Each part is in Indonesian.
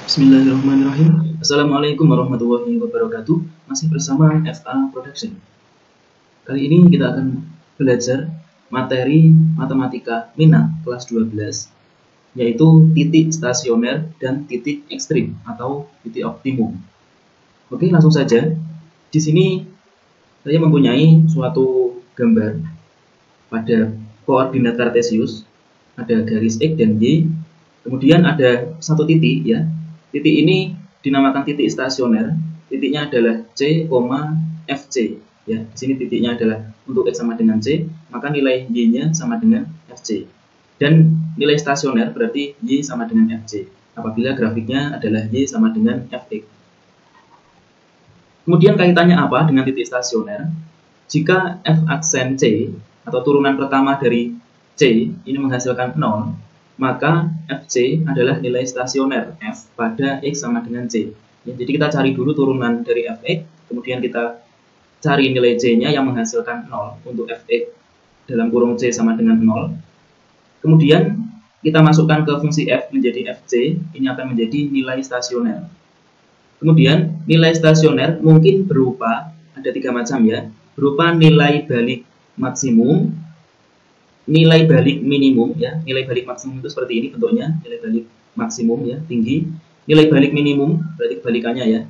Bismillahirrahmanirrahim. Assalamualaikum warahmatullahi wabarakatuh. Masih bersama FA Production. Kali ini kita akan belajar materi matematika minat kelas 12, yaitu titik stasioner dan titik ekstrim atau titik optimum. Oke, langsung saja. Di sini saya mempunyai suatu gambar pada koordinat kartesius, ada garis X dan Y. Kemudian ada satu titik ya. Titik ini dinamakan titik stasioner. Titiknya adalah C, FC ya. Di sini titiknya adalah untuk X sama dengan C, maka nilai Y-nya sama dengan FC. Dan nilai stasioner berarti Y sama dengan FC apabila grafiknya adalah Y sama dengan Fx. Kemudian kaitannya apa dengan titik stasioner? Jika F aksen C atau turunan pertama dari C ini menghasilkan 0, maka Fc adalah nilai stasioner F pada X sama dengan C. Ya, jadi kita cari dulu turunan dari Fx, kemudian kita cari nilai C-nya yang menghasilkan 0 untuk Fx dalam kurung C sama dengan 0. Kemudian kita masukkan ke fungsi F menjadi Fc, ini akan menjadi nilai stasioner. Kemudian nilai stasioner mungkin berupa, ada 3 macam ya, berupa nilai balik maksimum, nilai balik minimum ya. Nilai balik maksimum itu seperti ini bentuknya, nilai balik maksimum ya, tinggi. Nilai balik minimum berarti kebalikannya ya,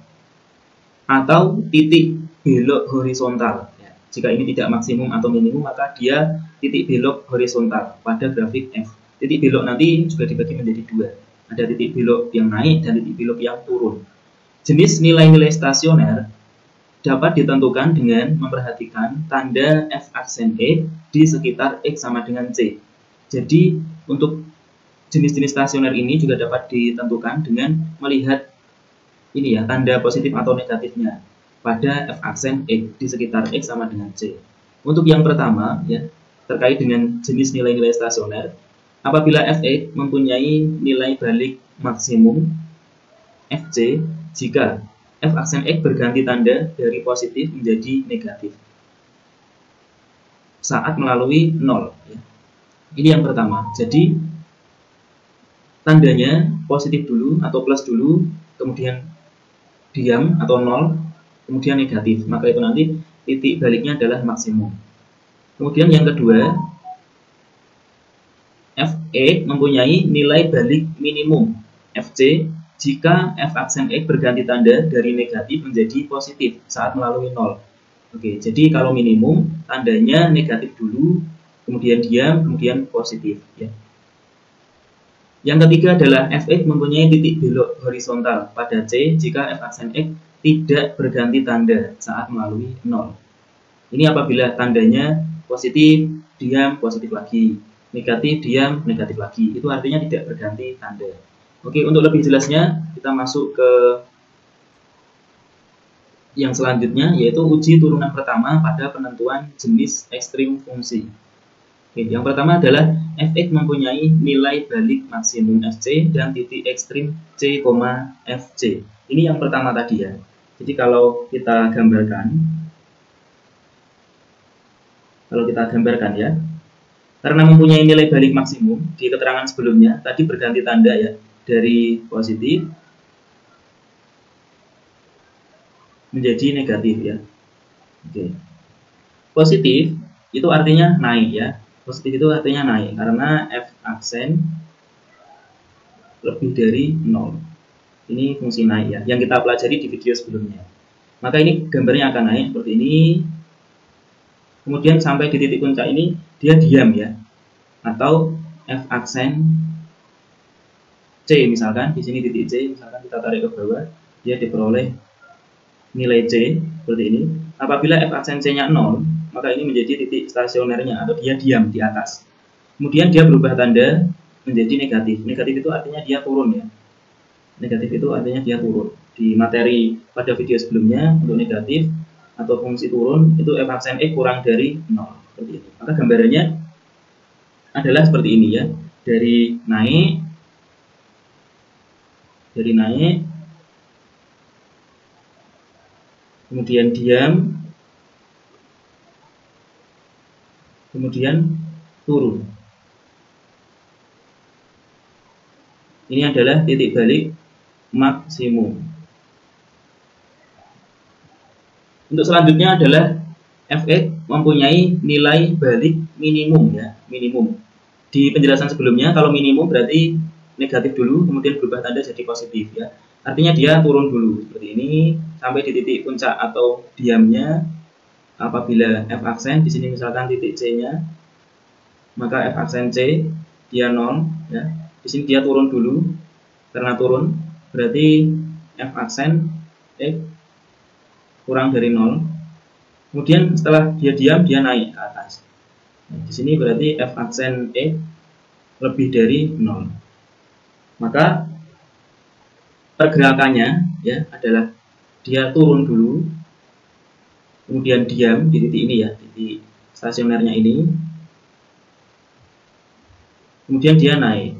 atau titik belok horizontal ya. Jika ini tidak maksimum atau minimum, maka dia titik belok horizontal pada grafik F. Titik belok nanti juga dibagi menjadi 2, ada titik belok yang naik dan titik belok yang turun. Jenis nilai-nilai stasioner dapat ditentukan dengan memperhatikan tanda F aksen E di sekitar X sama dengan C. Jadi untuk jenis-jenis stasioner ini juga dapat ditentukan dengan melihat ini ya, tanda positif atau negatifnya pada F aksen E di sekitar X sama dengan C. Untuk yang pertama ya, terkait dengan jenis nilai-nilai stasioner, apabila Fx mempunyai nilai balik maksimum Fc jika F aksen X berganti tanda dari positif menjadi negatif saat melalui 0 ya. Ini yang pertama. Jadi tandanya positif dulu atau plus dulu, kemudian diam atau 0, kemudian negatif, maka itu nanti titik baliknya adalah maksimum. Kemudian yang kedua, Fe mempunyai nilai balik minimum Fc jika F aksen X berganti tanda dari negatif menjadi positif saat melalui 0. Oke, jadi kalau minimum tandanya negatif dulu, kemudian diam, kemudian positif ya. Yang ketiga adalah Fx mempunyai titik belok horizontal pada C jika F aksen X tidak berganti tanda saat melalui 0. Ini apabila tandanya positif, diam, positif lagi, negatif, diam, negatif lagi. Itu artinya tidak berganti tanda. Oke, untuk lebih jelasnya kita masuk ke yang selanjutnya, yaitu uji turunan pertama pada penentuan jenis ekstrim fungsi. Oke, yang pertama adalah Fx mempunyai nilai balik maksimum Fc dan titik ekstrim C, Fc. Ini yang pertama tadi ya. Jadi kalau kita gambarkan ya, karena mempunyai nilai balik maksimum, di keterangan sebelumnya tadi berganti tanda ya, dari positif menjadi negatif ya. Oke. Positif itu artinya naik ya. Positif itu artinya naik karena F aksen lebih dari 0. Ini fungsi naik ya, yang kita pelajari di video sebelumnya. Maka ini gambarnya akan naik seperti ini. Kemudian sampai di titik puncak ini dia diam ya. Atau F aksen C misalkan, di sini titik C, misalkan kita tarik ke bawah, dia diperoleh nilai C seperti ini. Apabila F aksen C-nya 0, maka ini menjadi titik stasionernya atau dia diam di atas. Kemudian dia berubah tanda menjadi negatif. Negatif itu artinya dia turun ya. Negatif itu artinya dia turun. Di materi pada video sebelumnya untuk negatif atau fungsi turun itu F aksen E kurang dari 0 seperti itu. Maka gambarannya adalah seperti ini ya. Dari naik, kemudian diam, kemudian turun. Ini adalah titik balik maksimum. Untuk selanjutnya adalah f(x) mempunyai nilai balik minimum ya, minimum. Di penjelasan sebelumnya kalau minimum berarti negatif dulu kemudian berubah tanda jadi positif ya. Artinya dia turun dulu seperti ini sampai di titik puncak atau diamnya. Apabila f aksen di sini misalkan titik C-nya, maka f aksen C dia 0 ya. Di sini dia turun dulu. Karena turun berarti f aksen X kurang dari 0. Kemudian setelah dia diam, dia naik ke atas. Nah, di sini berarti f aksen X lebih dari 0. Maka pergerakannya ya adalah dia turun dulu, kemudian diam di titik ini ya, titik stasionernya ini. Kemudian dia naik.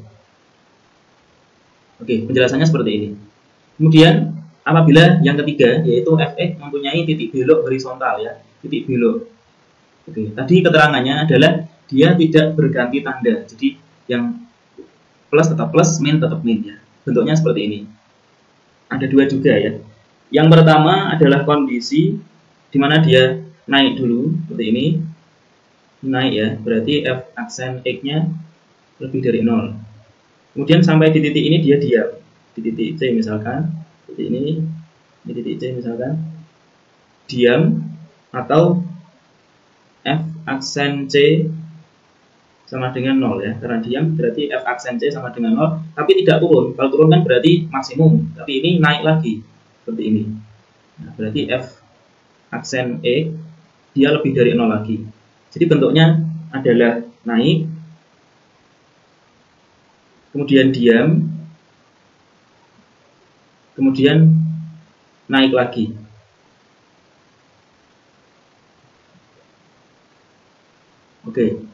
Oke, penjelasannya seperti ini. Kemudian apabila yang ketiga yaitu f(x) mempunyai titik belok horizontal ya, titik belok. Oke, tadi keterangannya adalah dia tidak berganti tanda. Jadi yang plus tetap plus, min tetap min ya. Bentuknya seperti ini. Ada dua juga ya. Yang pertama adalah kondisi di mana dia naik dulu seperti ini. Naik ya, berarti f aksen X-nya lebih dari 0. Kemudian sampai di titik ini dia diam. Di titik C misalkan, titik ini, di titik C misalkan, diam, atau f aksen C sama dengan 0 ya. Karena diam berarti f aksen C sama dengan 0, tapi tidak turun. Kalau turun kan berarti maksimum, tapi ini naik lagi seperti ini. Nah, berarti f aksen E dia lebih dari 0 lagi. Jadi bentuknya adalah naik, kemudian diam, kemudian naik lagi. Oke.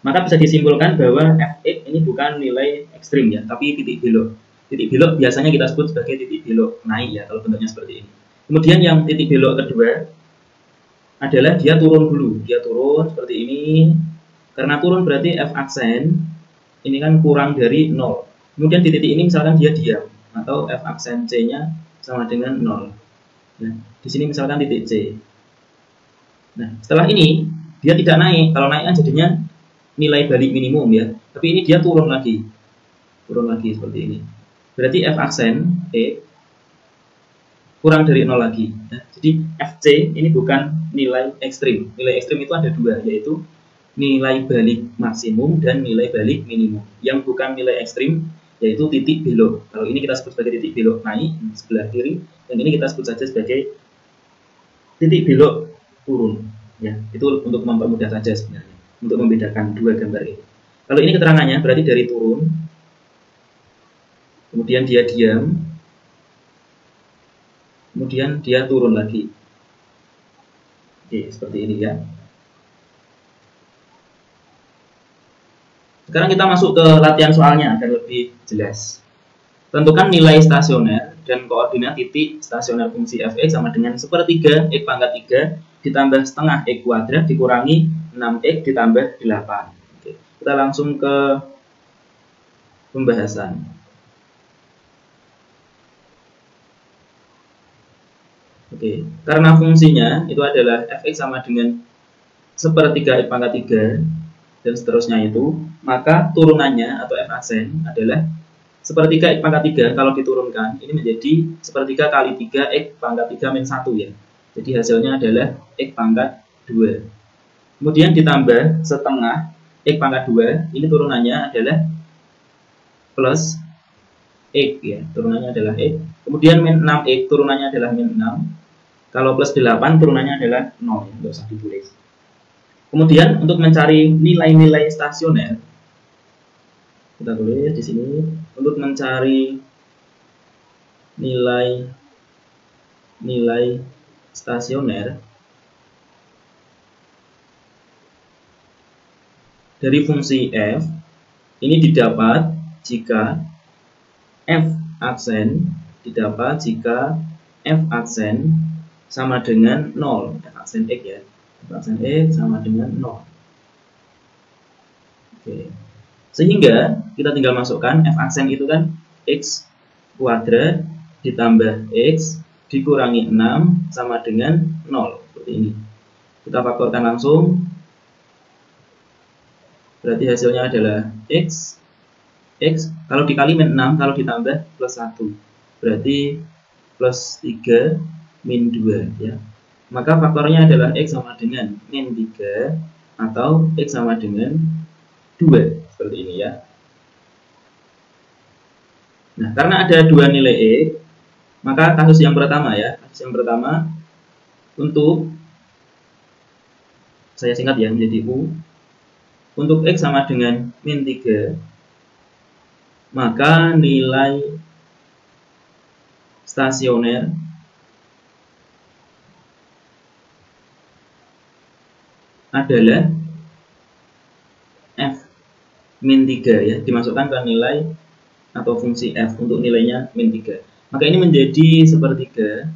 Maka bisa disimpulkan bahwa f(x) ini bukan nilai ekstrim ya, tapi titik belok. Titik belok biasanya kita sebut sebagai titik belok naik ya, kalau bentuknya seperti ini. Kemudian yang titik belok kedua adalah dia turun dulu. Dia turun seperti ini. Karena turun berarti f aksen ini kan kurang dari 0. Kemudian di titik ini misalkan dia diam, atau f aksen C-nya sama dengan 0. Nah, di sini misalkan titik C. Nah, setelah ini dia tidak naik. Kalau naik kan jadinya nilai balik minimum ya. Tapi ini dia turun lagi. Turun lagi seperti ini. Berarti f aksen E kurang dari 0 lagi. Nah, jadi FC ini bukan nilai ekstrim. Nilai ekstrim itu ada dua, yaitu nilai balik maksimum dan nilai balik minimum. Yang bukan nilai ekstrim yaitu titik belok. Kalau ini kita sebut sebagai titik belok naik sebelah kiri, dan ini kita sebut saja sebagai titik belok turun. Ya, itu untuk mempermudah saja sebenarnya, untuk membedakan dua gambar ini. Kalau ini keterangannya berarti dari turun, kemudian dia diam, kemudian dia turun lagi. Oke, seperti ini ya. Sekarang kita masuk ke latihan soalnya agar lebih jelas. Tentukan nilai stasioner dan koordinat titik stasioner fungsi f(x) sama dengan 1/3 x pangkat 3 ditambah setengah x kuadrat dikurangi 6x ditambah 8. Oke, kita langsung ke pembahasan. Oke, karena fungsinya itu adalah f(x) sama dengan 1/3 x pangkat 3 dan seterusnya itu, maka turunannya atau f aksen adalah 1/3 x pangkat 3 kalau diturunkan ini menjadi 1/3 kali 3 x pangkat 3 min 1 ya. Jadi hasilnya adalah x pangkat 2. Kemudian ditambah setengah x pangkat 2, ini turunannya adalah plus x ya, turunannya adalah x. Kemudian min 6x turunannya adalah min 6. Kalau plus 8 turunannya adalah 0 ya, nggak usah ditulis. Kemudian untuk mencari nilai-nilai stasioner, kita tulis di sini untuk mencari nilai stasioner dari fungsi f ini didapat jika f aksen sama dengan 0, f aksen x ya. Aksen X sama dengan 0. Oke. Sehingga kita tinggal masukkan f aksen itu kan X kuadrat ditambah X dikurangi 6 sama dengan 0. Seperti ini. Kita faktorkan langsung. Berarti hasilnya adalah X kalau dikali min 6, kalau ditambah plus 1. Berarti plus 3 min 2 ya. Maka faktornya adalah X sama dengan min 3 atau X sama dengan 2. Seperti ini ya. Nah, karena ada dua nilai X, maka kasus yang pertama ya. Kasus yang pertama untuk, saya singkat ya menjadi U. Untuk X sama dengan min 3, maka nilai stasioner adalah F min 3 ya, dimasukkan ke nilai atau fungsi F untuk nilainya min 3. Maka ini menjadi sepertiga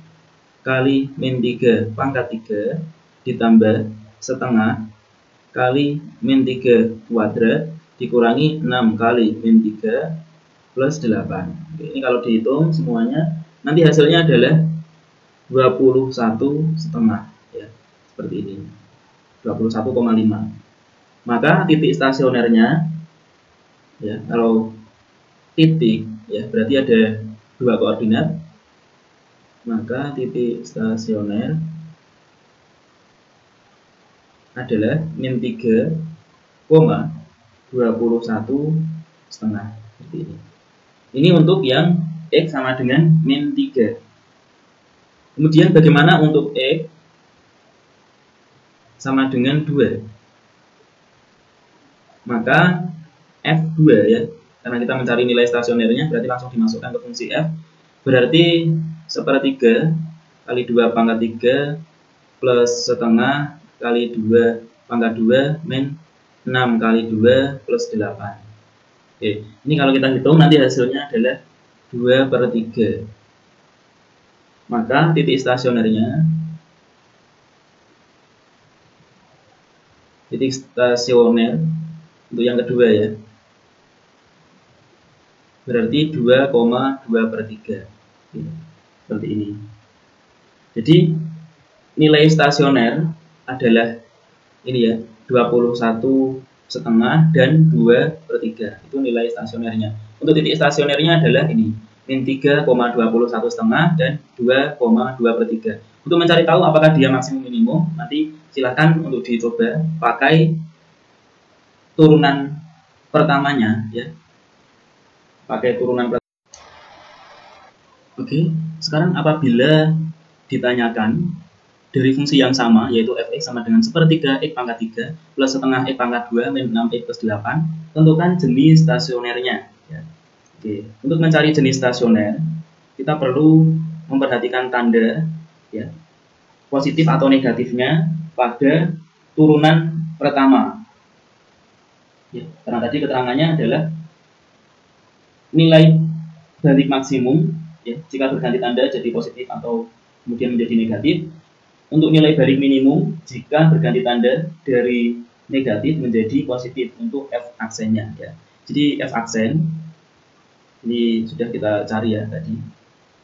kali min 3 pangkat 3 ditambah setengah kali min 3 kuadrat dikurangi 6 kali min 3 plus 8. Oke, ini kalau dihitung semuanya nanti hasilnya adalah 21,5 ya. Seperti ini. 21,5. Maka titik stasionernya ya, kalau titik ya berarti ada dua koordinat. Maka titik stasioner adalah min 3, 21,5 seperti ini. Ini untuk yang X sama dengan min 3. Kemudian bagaimana untuk X sama dengan 2? Maka F2 ya, karena kita mencari nilai stasionernya berarti langsung dimasukkan ke fungsi F. Berarti sepertiga kali 2 pangkat 3 plus setengah kali 2 pangkat 2 min 6 kali 2 plus 8. Oke, ini kalau kita hitung nanti hasilnya adalah 2/3. Maka titik stasioner untuk yang kedua ya, berarti 2,2/3 seperti ini. Jadi nilai stasioner adalah ini ya, 21,5 dan 2/3 itu nilai stasionernya. Untuk titik stasionernya adalah ini min 3,21,5 dan 2,2/3. Untuk mencari tahu apakah dia maksimum minimum, nanti silahkan untuk dicoba pakai turunan pertamanya ya. Pakai turunan pertama. Oke, sekarang apabila ditanyakan dari fungsi yang sama yaitu fx sama dengan sepertiga x pangkat 3 plus setengah x pangkat 2 min 6x plus 8, tentukan jenis stasionernya ya. Oke, untuk mencari jenis stasioner kita perlu memperhatikan tanda ya, positif atau negatifnya pada turunan pertama ya, karena tadi keterangannya adalah nilai balik maksimum ya, jika berganti tanda jadi positif atau kemudian menjadi negatif. Untuk nilai balik minimum jika berganti tanda dari negatif menjadi positif untuk F aksennya ya. Jadi F aksen ini sudah kita cari ya tadi,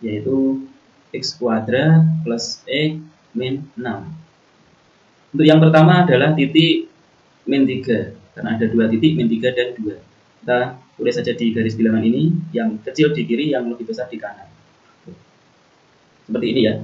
yaitu x kuadrat plus x min 6. Untuk yang pertama adalah titik min 3, karena ada dua titik min 3 dan 2. Kita tulis saja di garis bilangan ini, yang kecil di kiri, yang lebih besar di kanan. Seperti ini ya.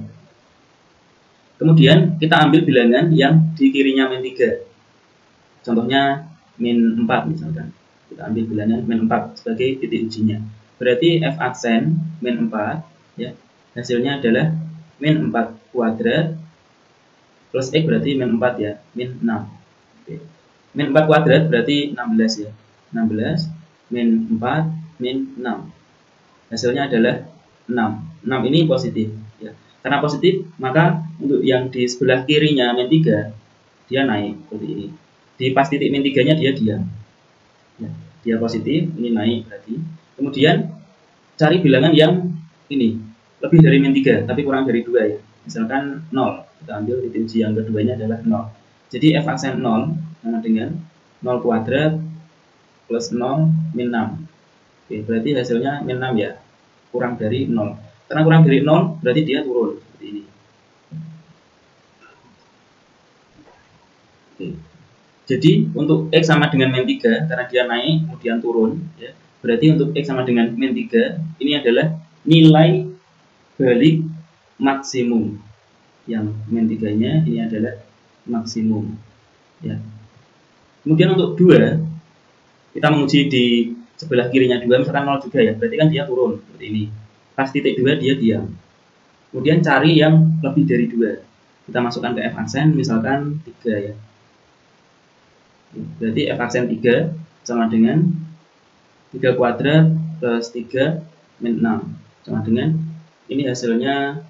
Kemudian kita ambil bilangan yang di kirinya min 3. Contohnya min 4 misalkan. Kita ambil bilangan min 4 sebagai titik ujinya. Berarti F aksen min 4 ya, hasilnya adalah min 4 kuadrat plus X berarti min 4 ya, min 6. Oke. Min 4 kuadrat berarti 16 ya. 16 min 4 min 6. Hasilnya adalah 6. 6 ini positif ya. Karena positif, maka untuk yang di sebelah kirinya min 3 dia naik seperti ini. Di pas titik min 3-nya dia diam. Ya, dia positif, ini naik berarti. Kemudian cari bilangan yang ini lebih dari min 3 tapi kurang dari 2 ya. Misalkan 0. Kita ambil titik uji yang keduanya adalah 0. Jadi F aksen 0 sama dengan 0 kuadrat plus 0 min 6. Oke, berarti hasilnya min 6 ya. kurang dari 0. Karena kurang dari 0 berarti dia turun seperti ini. Oke. Jadi untuk X sama dengan min 3 karena dia naik kemudian turun ya. Berarti untuk X sama dengan min 3 ini adalah nilai balik maksimum. Yang min 3-nya ini adalah maksimum ya. Kemudian untuk 2 kita menguji di sebelah kirinya 2 misalkan 0 juga ya, berarti kan dia turun seperti ini. Pas titik 2 dia diam. Kemudian cari yang lebih dari 2. Kita masukkan ke f aksen misalkan 3 ya. Berarti f aksen 3 sama dengan 3 kuadrat plus 3 min 6 sama dengan ini hasilnya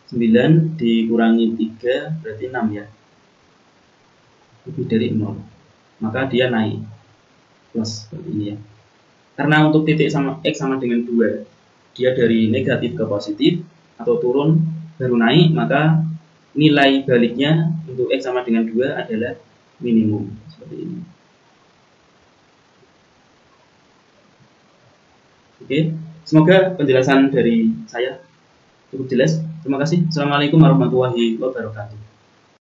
9 dikurangi 3 berarti 6 ya, lebih dari 0, maka dia naik plus seperti ini ya. Karena untuk titik sama X sama dengan 2 dia dari negatif ke positif atau turun baru naik, maka nilai baliknya untuk X sama dengan 2 adalah minimum seperti ini. Oke, semoga penjelasan dari saya cukup jelas. Terima kasih. Assalamualaikum warahmatullahi wabarakatuh.